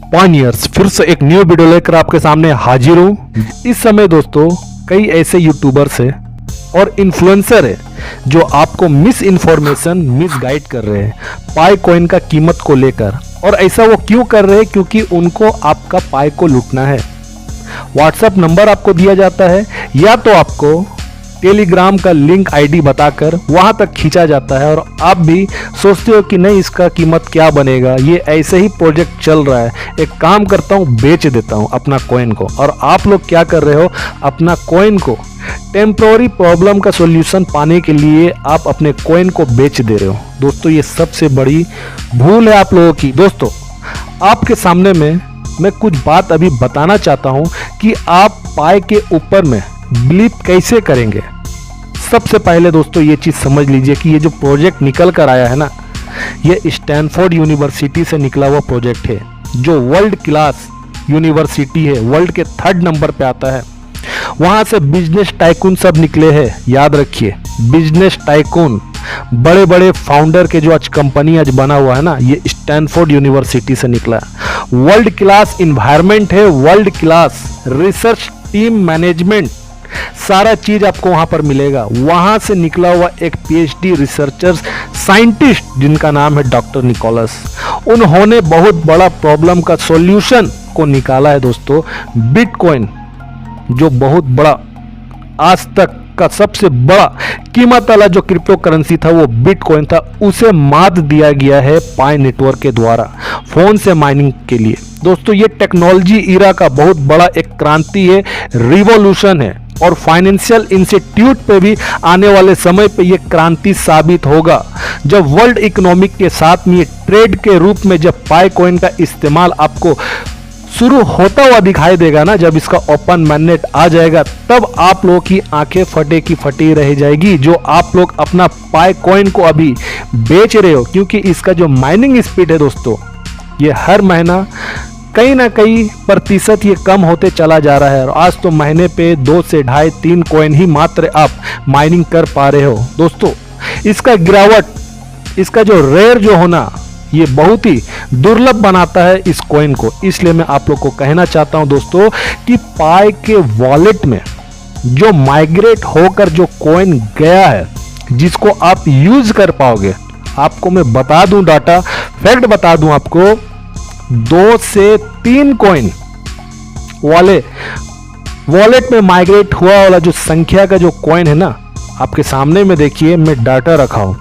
Pioneers फिर से एक न्यू वीडियो लेकर आपके सामने हाजिर हूँ। इस समय दोस्तों कई ऐसे यूट्यूबर्स है और इन्फ्लुएंसर है जो आपको मिस इन्फॉर्मेशन मिस गाइड कर रहे हैं पाई कॉइन का कीमत को लेकर। और ऐसा वो क्यों कर रहे हैं? क्योंकि उनको आपका पाई को लूटना है। व्हाट्सएप नंबर आपको दिया जाता है या तो आपको टेलीग्राम का लिंक आईडी बताकर वहां तक खींचा जाता है और आप भी सोचते हो कि नहीं इसका कीमत क्या बनेगा, ये ऐसे ही प्रोजेक्ट चल रहा है, एक काम करता हूं बेच देता हूं अपना कॉइन को। और आप लोग क्या कर रहे हो, अपना कॉइन को टेम्प्रोरी प्रॉब्लम का सॉल्यूशन पाने के लिए आप अपने कॉइन को बेच दे रहे हो। दोस्तों ये सबसे बड़ी भूल है आप लोगों की। दोस्तों आपके सामने में मैं कुछ बात अभी बताना चाहता हूं कि आप पाई के ऊपर में बिलीव कैसे करेंगे। सबसे पहले दोस्तों ये चीज समझ लीजिए कि ये जो प्रोजेक्ट निकल कर आया है ना, ये स्टैनफोर्ड यूनिवर्सिटी से निकला हुआ प्रोजेक्ट है जो वर्ल्ड क्लास यूनिवर्सिटी है, वर्ल्ड के 3rd नंबर पे आता है। वहां से बिजनेस टाइकून सब निकले हैं, याद रखिए बिजनेस टाइकून, बड़े बड़े फाउंडर के जो आज कंपनी आज बना हुआ है ना, ये स्टैनफोर्ड यूनिवर्सिटी से निकला है। वर्ल्ड क्लास इन्वायरमेंट है, world class research team management, सारा चीज आपको वहां पर मिलेगा। वहां से निकला हुआ एक पीएचडी रिसर्चर साइंटिस्ट जिनका नाम है डॉक्टर निकोलस, उन्होंने बहुत बड़ा प्रॉब्लम का सॉल्यूशन को निकाला है दोस्तों। बिटकॉइन जो बहुत बड़ा आज तक का सबसे बड़ा कीमत वाला जो क्रिप्टो करेंसी था वो बिटकॉइन था, उसे मात दिया गया है पाई नेटवर्क के द्वारा फोन से माइनिंग के लिए। दोस्तों ये टेक्नोलॉजी इरा का बहुत बड़ा एक क्रांति है, रिवॉल्यूशन है और फाइनेंशियल इंस्टीट्यूट पे भी आने वाले समय पे ये क्रांति साबित होगा जब वर्ल्ड इकोनॉमिक के साथ में ट्रेड के रूप में जब पाई कॉइन का इस्तेमाल आपको शुरू होता हुआ दिखाई देगा ना, जब इसका ओपन मैनेट आ जाएगा तब आप लोगों की आंखें फटे की फटी रह जाएगी जो आप लोग अपना पाई कॉइन को अभी बेच रहे हो। क्योंकि इसका जो माइनिंग स्पीड है दोस्तों ये हर महीना कहीं ना कहीं प्रतिशत ये कम होते चला जा रहा है और आज तो महीने पे 2 से 2.5-3 कॉइन ही मात्र आप माइनिंग कर पा रहे हो। दोस्तों इसका गिरावट, इसका जो रेयर जो होना ये बहुत ही दुर्लभ बनाता है इस कॉइन को। इसलिए मैं आप लोग को कहना चाहता हूं दोस्तों कि पाई के वॉलेट में जो माइग्रेट होकर जो कॉइन गया है जिसको आप यूज कर पाओगे, आपको मैं बता दूं डाटा फैक्ट बता दूं आपको, 2 से 3 कॉइन वाले वॉलेट में माइग्रेट हुआ वाला जो संख्या का जो कॉइन है ना, आपके सामने में देखिए मैं डाटा रखा हूं,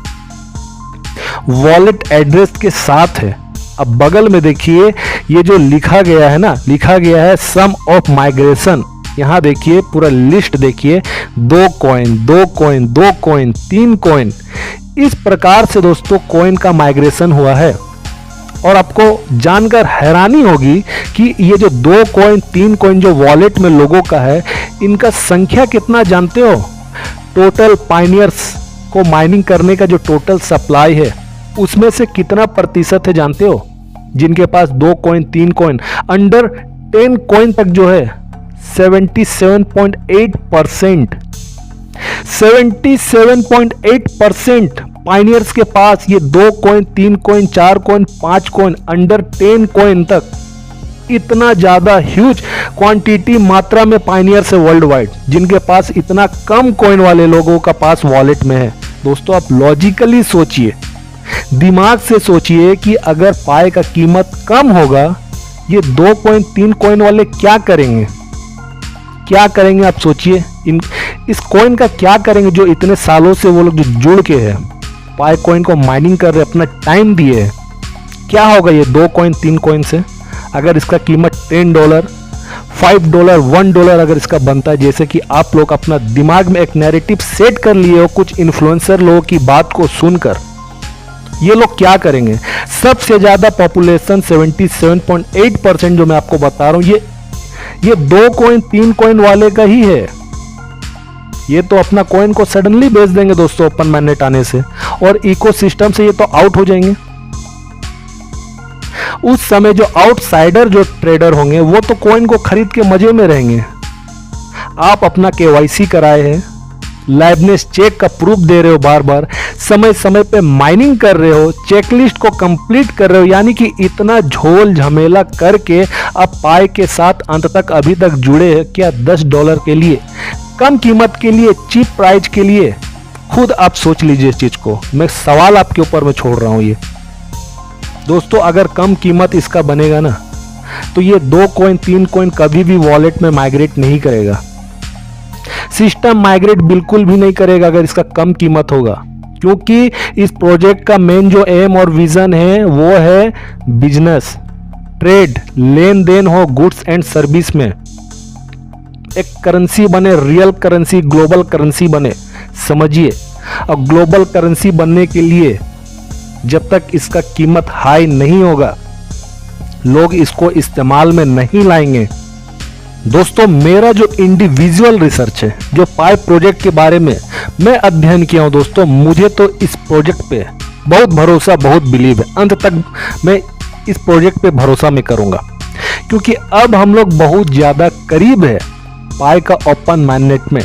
वॉलेट एड्रेस के साथ है। अब बगल में देखिए ये जो लिखा गया है ना, लिखा गया है सम ऑफ माइग्रेशन। यहां देखिए पूरा लिस्ट देखिए, 2 कॉइन 2 कॉइन 2 कॉइन 3 कॉइन, इस प्रकार से दोस्तों कॉइन का माइग्रेशन हुआ है। और आपको जानकर हैरानी होगी कि ये जो 2 कॉइन 3 कॉइन जो वॉलेट में लोगों का है, इनका संख्या कितना जानते हो? टोटल पायनियर्स को माइनिंग करने का जो टोटल सप्लाई है उसमें से कितना प्रतिशत है जानते हो? जिनके पास 2 कॉइन 3 कॉइन अंडर 10 कॉइन तक जो है 77.8%, 77.8% पायनियर्स के पास ये 2 coin 3 coin 4 coin 5 coin under 10 coin तक, इतना ज्यादा ह्यूज क्वांटिटी मात्रा में पायनियर्स है वर्ल्ड वाइड जिनके पास इतना कम कॉइन वाले लोगों का पास वॉलेट में है। दोस्तों आप लॉजिकली सोचिए, दिमाग से सोचिए कि अगर पाई का कीमत कम होगा, ये 2 कॉइन 3 कॉइन वाले क्या करेंगे? क्या करेंगे आप सोचिए, इस कॉइन का क्या करेंगे जो इतने सालों से वो लोग जो जुड़ के हैं पाई कॉइन को माइनिंग कर रहे, अपना टाइम दिए हैं। क्या होगा ये 2 कॉइन 3 कॉइन से? अगर इसका कीमत $10 $5 $1 अगर इसका बनता है, जैसे कि आप लोग अपना दिमाग में एक नैरेटिव सेट कर लिए हो कुछ इन्फ्लुएंसर लोगों की बात को सुनकर, ये लोग क्या करेंगे? सबसे ज्यादा पॉपुलेशन 77.8% जो मैं आपको बता रहा हूं ये 2 कॉइन 3 कॉइन वाले का ही है। ये तो अपना कॉइन को सडनली बेच देंगे दोस्तों ओपन मैनेट आने से और इकोसिस्टम से ये तो आउट हो जाएंगे। उस समय जो आउटसाइडर जो ट्रेडर होंगे वो तो कॉइन को खरीद के मजे में रहेंगे। आप अपना केवाईसी कराए हैं, लाइवनेस चेक का प्रूफ दे रहे हो, बार बार समय समय पे माइनिंग कर रहे हो, चेकलिस्ट को कंप्लीट कर रहे हो, यानी कि इतना झोल झमेला करके आप पाई के साथ अंत तक अभी तक जुड़े हैं क्या? $10 के लिए, कम कीमत के लिए, चीप प्राइस के लिए? खुद आप सोच लीजिए इस चीज को, मैं सवाल आपके ऊपर में छोड़ रहा हूं। ये दोस्तों अगर कम कीमत इसका बनेगा ना तो ये 2 कॉइन 3 कॉइन कभी भी वॉलेट में माइग्रेट नहीं करेगा, सिस्टम माइग्रेट बिल्कुल भी नहीं करेगा अगर इसका कम कीमत होगा, क्योंकि इस प्रोजेक्ट का मेन जो एम और विजन है वो है बिजनेस, ट्रेड, लेन देन हो गुड्स एंड सर्विस में, एक करेंसी बने, रियल करेंसी, ग्लोबल करेंसी बने, समझिए। और ग्लोबल करेंसी बनने के लिए जब तक इसका कीमत हाई नहीं होगा लोग इसको इस्तेमाल में नहीं लाएंगे। दोस्तों मेरा जो इंडिविजुअल रिसर्च है, जो पाई प्रोजेक्ट के बारे में मैं अध्ययन किया हूं दोस्तों, मुझे तो इस प्रोजेक्ट पे बहुत भरोसा, बहुत बिलीव है। अंत तक मैं इस प्रोजेक्ट पे भरोसा मैं करूंगा, क्योंकि अब हम लोग बहुत ज्यादा करीब है पाई का ओपन mainnet में,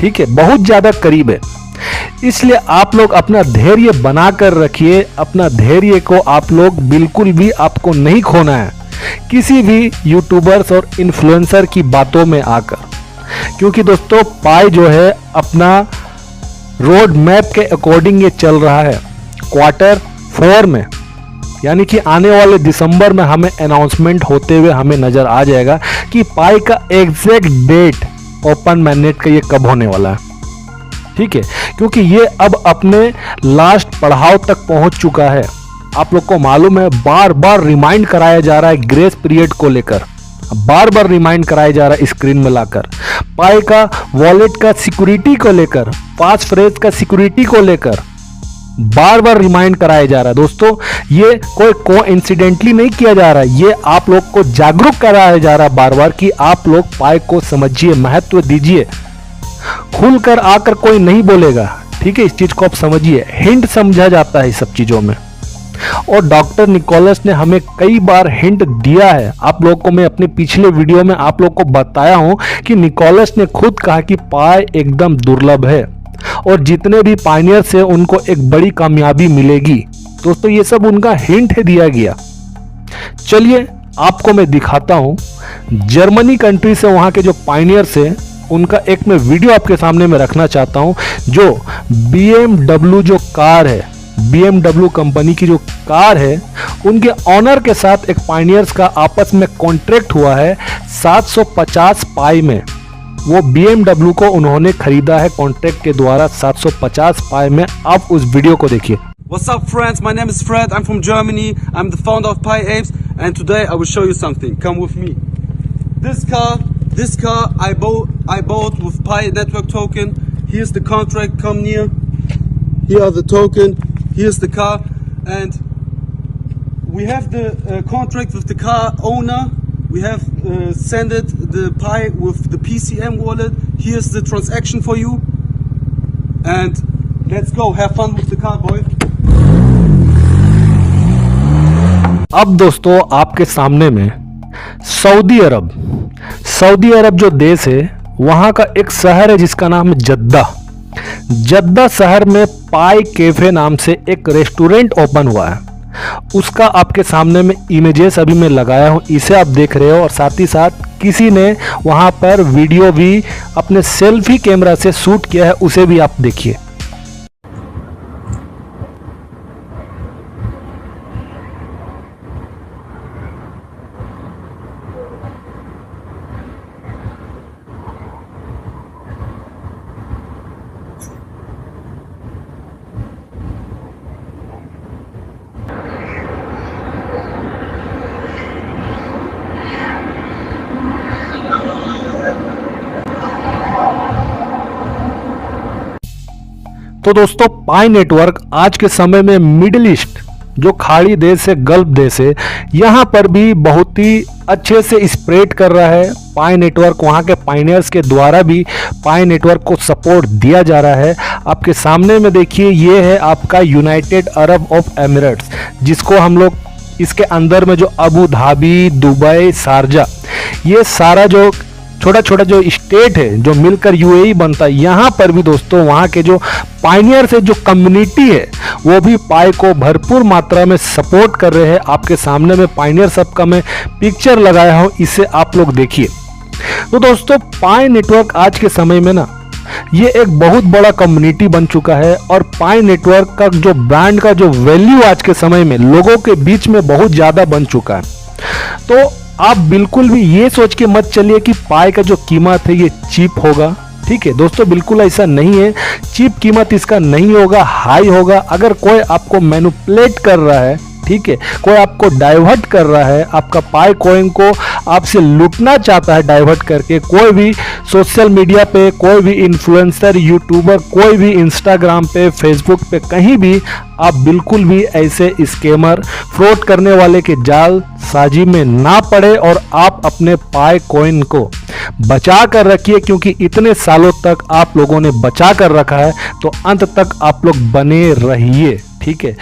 ठीक है, बहुत ज्यादा करीब है। इसलिए आप लोग अपना धैर्य बना कर रखिए, अपना धैर्य को आप लोग बिल्कुल भी आपको नहीं खोना है किसी भी यूट्यूबर्स और इन्फ्लुएंसर की बातों में आकर, क्योंकि दोस्तों पाई जो है अपना रोड मैप के अकॉर्डिंग ये चल रहा है। Q4 में, यानी कि आने वाले दिसंबर में हमें अनाउंसमेंट होते हुए हमें नजर आ जाएगा कि पाई का एग्जैक्ट डेट ओपन mainnet का ये कब होने वाला है, ठीक है, क्योंकि ये अब अपने लास्ट पड़ाव तक पहुंच चुका है। आप लोग को मालूम है बार बार रिमाइंड कराया जा रहा है ग्रेस पीरियड को लेकर, बार बार रिमाइंड कराया जा रहा है स्क्रीन में लाकर, पाई का वॉलेट का सिक्योरिटी को लेकर, पास फ्रेज का सिक्योरिटी को लेकर बार बार रिमाइंड कराया जा रहा है। दोस्तों ये कोई कोइंसिडेंटली नहीं किया जा रहा है, ये आप लोग को जागरूक कराया जा रहा है बार बार कि आप लोग पाई को समझिए, महत्व दीजिए। खुलकर आकर कोई नहीं बोलेगा, ठीक है, इस चीज को आप समझिए, हिंट समझा जाता है इस सब चीजों में। और डॉक्टर निकोलस ने हमें कई बार हिंट दिया है, आप लोगों को मैं अपने पिछले वीडियो में आप लोग को बताया हूं कि निकोलस ने खुद कहा कि पाई एकदम दुर्लभ है और जितने भी पायनियर्स हैं उनको एक बड़ी कामयाबी मिलेगी। दोस्तों ये सब उनका हिंट है दिया गया। चलिए आपको मैं दिखाता हूं जर्मनी कंट्री से वहां के जो पायनियर्स हैं उनका एक मैं वीडियो आपके सामने में रखना चाहता हूं। जो BMW जो कार है, BMW कंपनी की जो कार है, उनके ऑनर के साथ एक पायनियर्स का आपस में कॉन्ट्रैक्ट हुआ है 750 पाई में। वो BMW को उन्होंने खरीदा है कॉन्ट्रैक्ट के द्वारा 750 पाई में। आप उस वीडियो को देखिए। What's up friends, my name is Fred, I'm from Germany, I'm the founder of Pi Apes and today I will show you something. Come with me. This car I bought with Pi network token. Here's the contract, come near. Here are the token, here's the car and we have the contract with the car owner. We have sent it the Pi with the PCM wallet. Here's the transaction for you and let's go have fun with the car boy. अब दोस्तों आपके सामने में Saudi अरब जो देश है वहां का एक शहर है जिसका नाम है जद्दा शहर में पाई कैफे नाम से एक रेस्टोरेंट ओपन हुआ है। उसका आपके सामने में इमेजेस अभी मैं लगाया हूं, इसे आप देख रहे हो और साथ ही साथ किसी ने वहां पर वीडियो भी अपने सेल्फी कैमरा से शूट किया है, उसे भी आप देखिए। तो दोस्तों पाई नेटवर्क आज के समय में मिडिल ईस्ट जो खाड़ी देश है, गल्फ देश है, यहाँ पर भी बहुत ही अच्छे से स्प्रेड कर रहा है पाई नेटवर्क। वहाँ के पायनियर्स के द्वारा भी पाई नेटवर्क को सपोर्ट दिया जा रहा है। आपके सामने में देखिए, ये है आपका यूनाइटेड अरब ऑफ एमिरेट्स, जिसको हम लोग इसके अंदर में जो अबू धाबी, दुबई, शारजा, ये सारा जो छोटा छोटा जो स्टेट है जो मिलकर यूएई बनता है, यहाँ पर भी दोस्तों वहाँ के जो पायनियर से जो कम्युनिटी है वो भी पाई को भरपूर मात्रा में सपोर्ट कर रहे हैं। आपके सामने में पायनियर सब का मैं पिक्चर लगाया हूँ, इसे आप लोग देखिए। तो दोस्तों पाई नेटवर्क आज के समय में ना ये एक बहुत बड़ा कम्युनिटी बन चुका है और पाई नेटवर्क का जो ब्रांड का जो वैल्यू आज के समय में लोगों के बीच में बहुत ज़्यादा बन चुका है। तो आप बिल्कुल भी ये सोच के मत चलिए कि पाई का जो कीमत है ये चीप होगा। ठीक है दोस्तों, बिल्कुल ऐसा नहीं है, चीप कीमत इसका नहीं होगा, हाई होगा। अगर कोई आपको मैनिपुलेट कर रहा है, ठीक है, कोई आपको डाइवर्ट कर रहा है, आपका पाई कॉइन को आपसे लूटना चाहता है डाइवर्ट करके, कोई भी सोशल मीडिया पे, कोई भी इन्फ्लुएंसर, यूट्यूबर, कोई भी इंस्टाग्राम पे, फेसबुक पे, कहीं भी आप बिल्कुल भी ऐसे स्कैमर, फ्रॉड करने वाले के जाल साजी में ना पड़े और आप अपने पाई कॉइन को बचा कर रखिए, क्योंकि इतने सालों तक आप लोगों ने बचा कर रखा है तो अंत तक आप लोग बने रहिए। ठीक है।